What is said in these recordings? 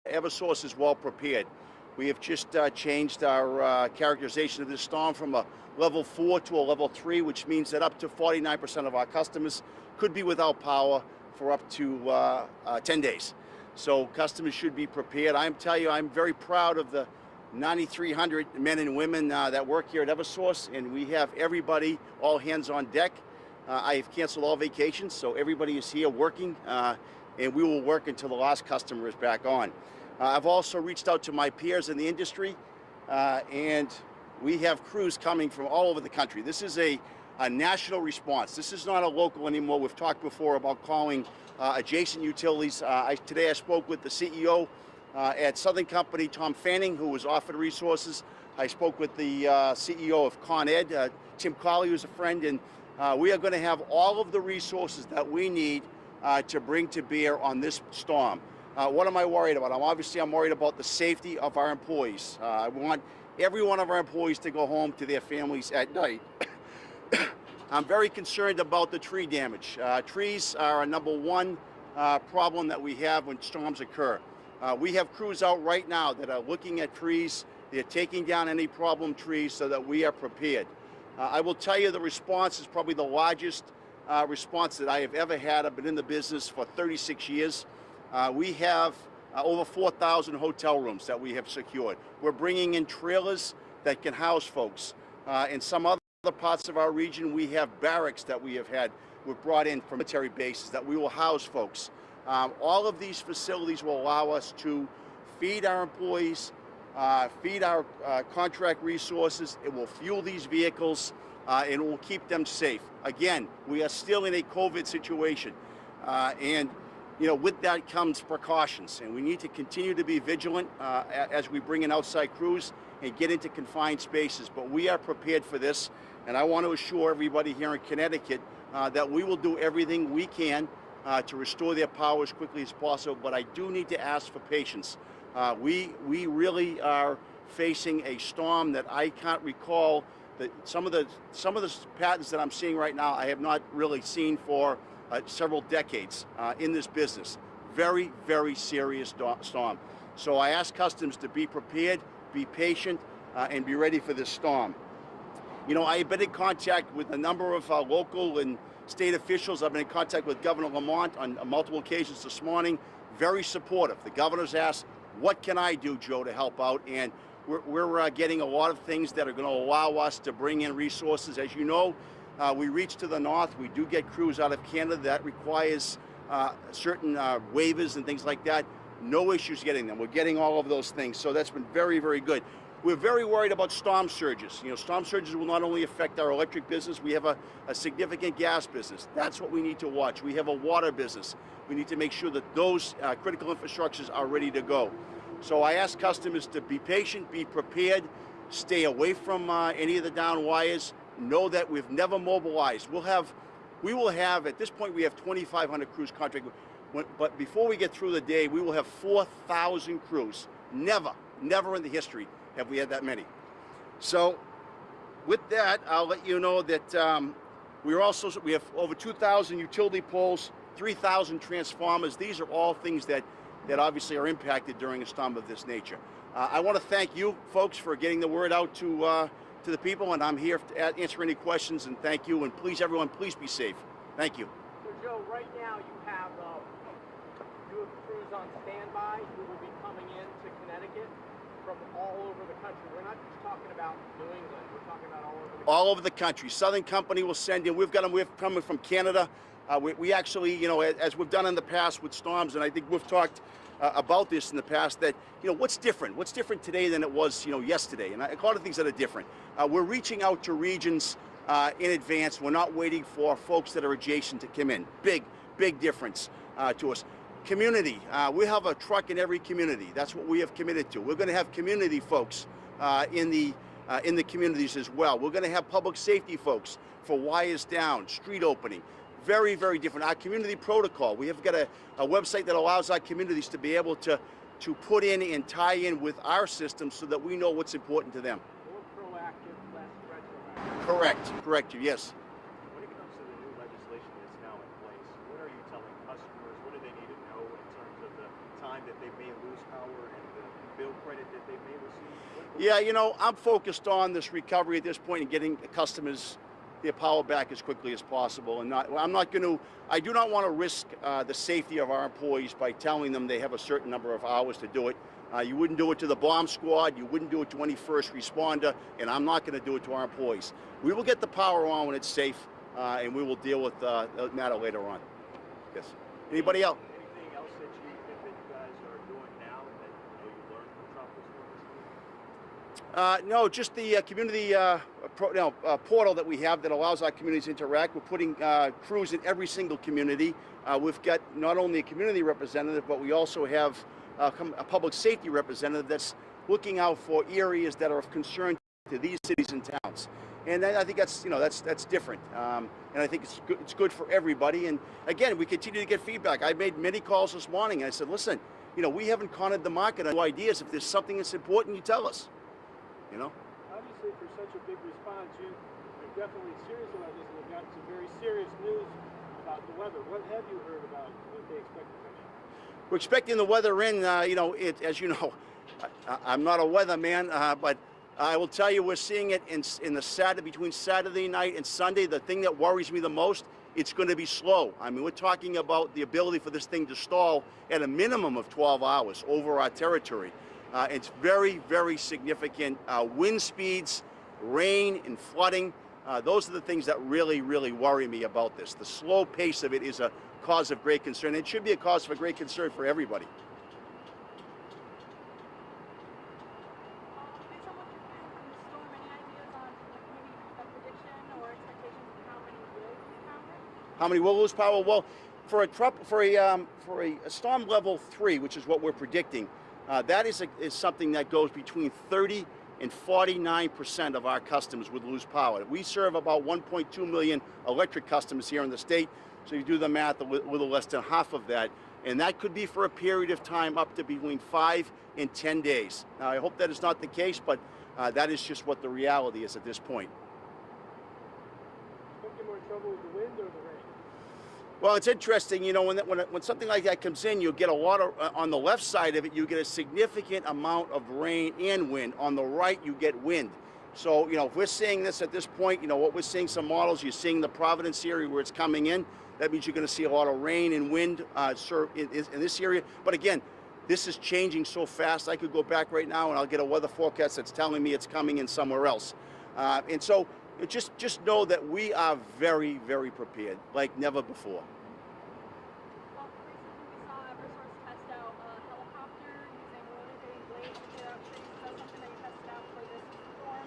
Eversource is well prepared. We have just changed our characterization of this storm from a level 4 to a level 3, which means that up to 49% of our customers could be without power for up to 10 days. So customers should be prepared. I'm telling you, I'm very proud of the 9,300 men and women that work here at Eversource, and we have everybody, all hands on deck. I have canceled all vacations, so everybody is here working, and we will work until the last customer is back on. I've also reached out to my peers in the industry, and we have crews coming from all over the country. This is a national response. This is not a local anymore. We've talked before about calling adjacent utilities. Today I spoke with the CEO at Southern Company, Tom Fanning, who was offered resources. I spoke with the CEO of Con Ed, Tim Colley, who's a friend, and we are going to have all of the resources that we need to bring to bear on this storm. What am I worried about? I'm worried about the safety of our employees. I want every one of our employees to go home to their families at night. I'm very concerned about the tree damage. Trees are a number one problem that we have when storms occur. We have crews out right now that are looking at trees. They're taking down any problem trees so that we are prepared. I will tell you the response is probably the largest response that I have ever had. I've been in the business for 36 years. We have over 4,000 hotel rooms that we have secured. We're bringing in trailers that can house folks. In some other parts of our region, we have barracks that we've brought in from military bases that we will house folks. All of these facilities will allow us to feed our employees, feed our contract resources. It will fuel these vehicles, and it will keep them safe. Again, we are still in a COVID situation, and with that comes precautions, and we need to continue to be vigilant as we bring in outside crews and get into confined spaces. But we are prepared for this, and I want to assure everybody here in Connecticut that we will do everything we can to restore their power as quickly as possible. But I do need to ask for patience. We really are facing a storm that I can't recall. That some of the patterns that I'm seeing right now, I have not really seen for several decades in this business. Very, very serious storm. So I ask customers to be prepared, be patient, and be ready for this storm. I've been in contact with a number of local and state officials. I've been in contact with Governor Lamont on multiple occasions this morning. Very supportive. The governor's asked, what can I do, Joe, to help out? And we're getting a lot of things that are going to allow us to bring in resources. As you know, we reach to the north. We do get crews out of Canada. That requires certain waivers and things like that. No issues getting them. We're getting all of those things. So that's been very, very good. We're very worried about storm surges. Storm surges will not only affect our electric business, we have a significant gas business. That's what we need to watch. We have a water business. We need to make sure that those critical infrastructures are ready to go. So I ask customers to be patient, be prepared, stay away from any of the down wires. Know that we've never mobilized. We will have, at this point, we have 2,500 crews contracted. But before we get through the day, we will have 4,000 crews. Never in the history have we had that many. So with that, I'll let you know that we have over 2,000 utility poles, 3,000 transformers. These are all things that obviously are impacted during a storm of this nature. I want to thank you folks for getting the word out to the people, and I'm here to answer any questions, and thank you. And please, everyone, please be safe. Thank you. So Joe, right now you have crews on standby who will be coming into Connecticut from all over the country. We're not just talking about New England, we're talking about all over the country. All over the country. Southern Company will send in. We're coming from Canada. We actually, as we've done in the past with storms, and I think we've talked about this in the past, that, what's different? What's different today than it was, yesterday? And a lot of things that are different. We're reaching out to regions in advance. We're not waiting for folks that are adjacent to come in. Big difference to us. Community. We have a truck in every community. That's what we have committed to. We're going to have community folks in the communities as well. We're going to have public safety folks for wires down, street opening. Very, very different. Our community protocol. We have got a website that allows our communities to be able to put in and tie in with our system so that we know what's important to them. More proactive, less retroactive. Correct. Yes. When it comes to the new legislation that's now in place, what are you telling customers? What do they need to know in terms of the time that they may lose power and the bill credit that they may receive? Yeah, you know, I'm focused on this recovery at this point and getting the customers their power back as quickly as possible. And I do not want to risk the safety of our employees by telling them they have a certain number of hours to do it. You wouldn't do it to the bomb squad, you wouldn't do it to any first responder, and I'm not going to do it to our employees. We will get the power on when it's safe, and we will deal with the matter later on. Yes. Anybody else? Anything else that you think that you guys are doing now that you learned from Tropical Storm? No, just the community portal that we have that allows our communities to interact. We're putting crews in every single community. We've got not only a community representative, but we also have a public safety representative that's looking out for areas that are of concern to these cities and towns. And I think that's different. And I think it's good for everybody. And again, we continue to get feedback. I made many calls this morning. And I said, listen, we haven't cornered the market on new ideas. If there's something that's important, you tell us. Obviously, for such a big response, you are definitely serious about this, and we've got some very serious news about the weather. What have you heard about what they expect to come in? We're expecting the weather in, as you know, I'm not a weatherman, but I will tell you we're seeing it in the between Saturday night and Sunday. The thing that worries me the most, it's going to be slow. I mean, we're talking about the ability for this thing to stall at a minimum of 12 hours over our territory. It's very, very significant wind speeds, rain, and flooding. Those are the things that really, really worry me about this. The slow pace of it is a cause of great concern. It should be a cause for great concern for everybody. Based on what you're hearing from the storm, any ideas on maybe a prediction or expectations of how many will lose power? How many will lose power? Well, for a storm level 3, which is what we're predicting, that is something that goes between 30 and 49% of our customers would lose power. We serve about 1.2 million electric customers here in the state, so you do the math, a little less than half of that, and that could be for a period of time up to between 5 and 10 days. Now, I hope that is not the case, but that is just what the reality is at this point. Don't get more trouble with the wind or the rain? Well, it's interesting, when something like that comes in, you get a lot of, on the left side of it, you get a significant amount of rain and wind. On the right, you get wind. So, if we're seeing this at this point, what we're seeing some models, you're seeing the Providence area where it's coming in. That means you're going to see a lot of rain and wind in this area. But again, this is changing so fast. I could go back right now and I'll get a weather forecast that's telling me it's coming in somewhere else. And so, just know that we are very, very prepared, like never before. Well, recently we saw Eversource test out a helicopter using rotating blades to clear out trees. Is that something that you tested out for this storm?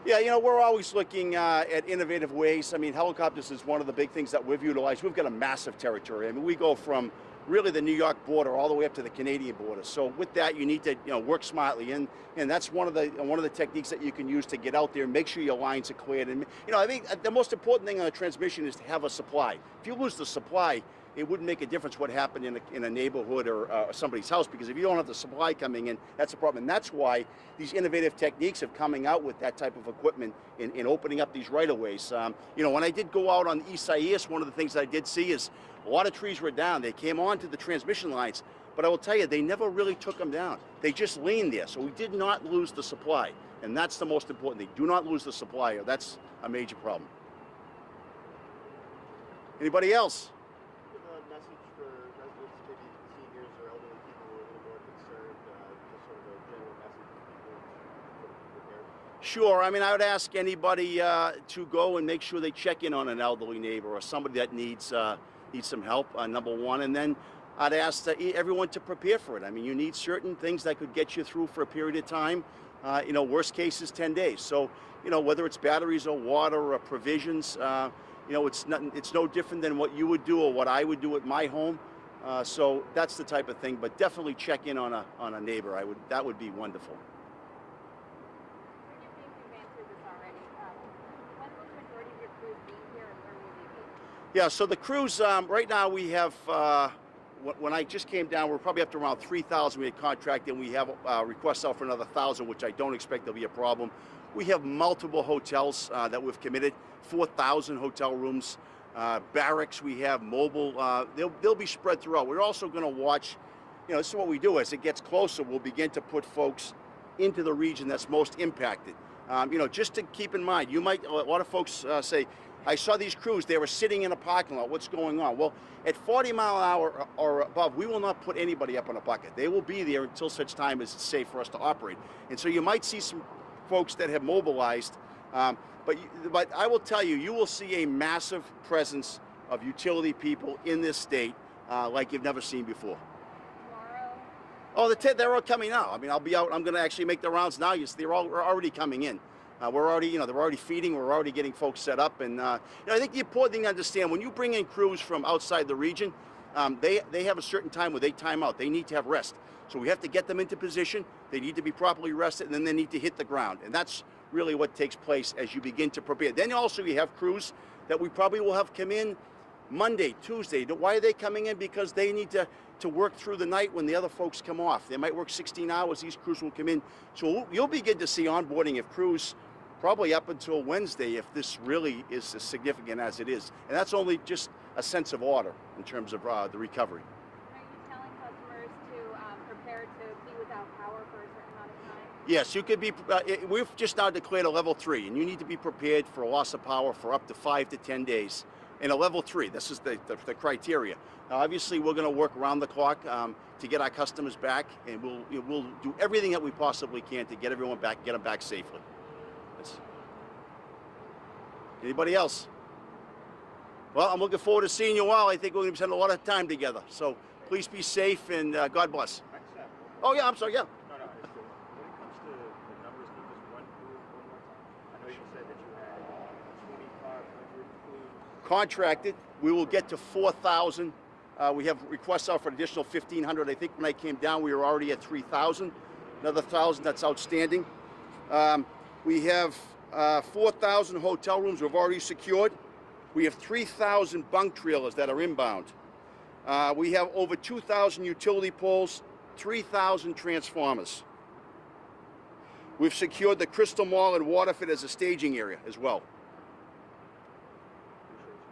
Yeah, we're always looking at innovative ways. I mean, helicopters is one of the big things that we've utilized. We've got a massive territory. I mean, we go from really the New York border all the way up to the Canadian border. So with that, you need to work smartly, and that's one of the techniques that you can use to get out there and make sure your lines are cleared. And I think the most important thing on a transmission is to have a supply. If you lose the supply, it wouldn't make a difference what happened in a neighborhood or somebody's house, because if you don't have the supply coming in, that's a problem. And that's why these innovative techniques of coming out with that type of equipment in opening up these right-of-ways. When I did go out on the East Isaias, one of the things I did see is a lot of trees were down. They came onto the transmission lines, but I will tell you, they never really took them down. They just leaned there, so we did not lose the supply. And that's the most important thing. Do not lose the supply, or that's a major problem. Anybody else? Give a message for residents, maybe seniors or elderly people who are a little more concerned, just sort of a general message for people to prepare. Sure. I mean, I would ask anybody to go and make sure they check in on an elderly neighbor or somebody that needs some help, number one. And then I'd ask everyone to prepare for it. I mean, you need certain things that could get you through for a period of time. Worst case is 10 days. So, whether it's batteries or water or provisions, it's no different than what you would do or what I would do at my home. So that's the type of thing. But definitely check in on a neighbor. That would be wonderful. You think you've answered this already. When will the majority of your crews be here, and where will they be? Yeah, so the crews, right now we have, when I just came down, we're probably up to around 3,000 we had contracted, and we have requests out for another 1,000, which I don't expect there'll be a problem. We have multiple hotels that we've committed, 4,000 hotel rooms, barracks we have, mobile, they'll be spread throughout. We're also going to watch you know, this is what we do. As it gets closer, we'll begin to put folks into the region that's most impacted. You know, just to keep in mind, a lot of folks say, I saw these crews, they were sitting in a parking lot, what's going on? Well, at 40 mile an hour or above, we will not put anybody up on a bucket. They will be there until such time as it's safe for us to operate. And so you might see some folks that have mobilized, but I will tell you, you will see a massive presence of utility people in this state like you've never seen before. Tomorrow? Oh, they're all coming now. I mean, I'll be out. I'm going to actually make the rounds now. We're already coming in. We're already, you know, they're already feeding. We're already getting folks set up. And you know, I think the important thing to understand, when you bring in crews from outside the region, they have a certain time where they time out. They need to have rest. So we have to get them into position. They need to be properly rested, and then they need to hit the ground. And that's really what takes place as you begin to prepare. Then also you have crews that we probably will have come in Monday, Tuesday. Why are they coming in? Because they need to work through the night when the other folks come off. They might work 16 hours. These crews will come in. So you'll begin to see onboarding of crews probably up until Wednesday if this really is as significant as it is. And that's only just a sense of order in terms of the recovery. Are you telling customers to prepare to be without power for a certain amount of time? Yes, you could be. We've just now declared a level 3, and you need to be prepared for a loss of power for up to 5 to 10 days. In a level 3, this is the criteria. Now, obviously, we're going to work around the clock to get our customers back, and we'll do everything that we possibly can to get everyone back, get them back safely. Yes. Anybody else? Well, I'm looking forward to seeing you all. I think we're going to spend a lot of time together. So please be safe, and God bless. Oh yeah, I'm sorry. Yeah. No, when it comes to the numbers, can you just run through one more time? I know you said that you had 2,500 crews. Contracted, we will get to 4,000. We have requests out for an additional 1,500. I think when I came down, we were already at 3,000. Another 1,000 that's outstanding. We have 4,000 hotel rooms we've already secured. We have 3,000 bunk trailers that are inbound. We have over 2,000 utility poles, 3,000 transformers. We've secured the Crystal Mall in Waterford as a staging area as well.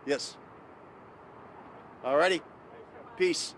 Yes. All righty. Peace.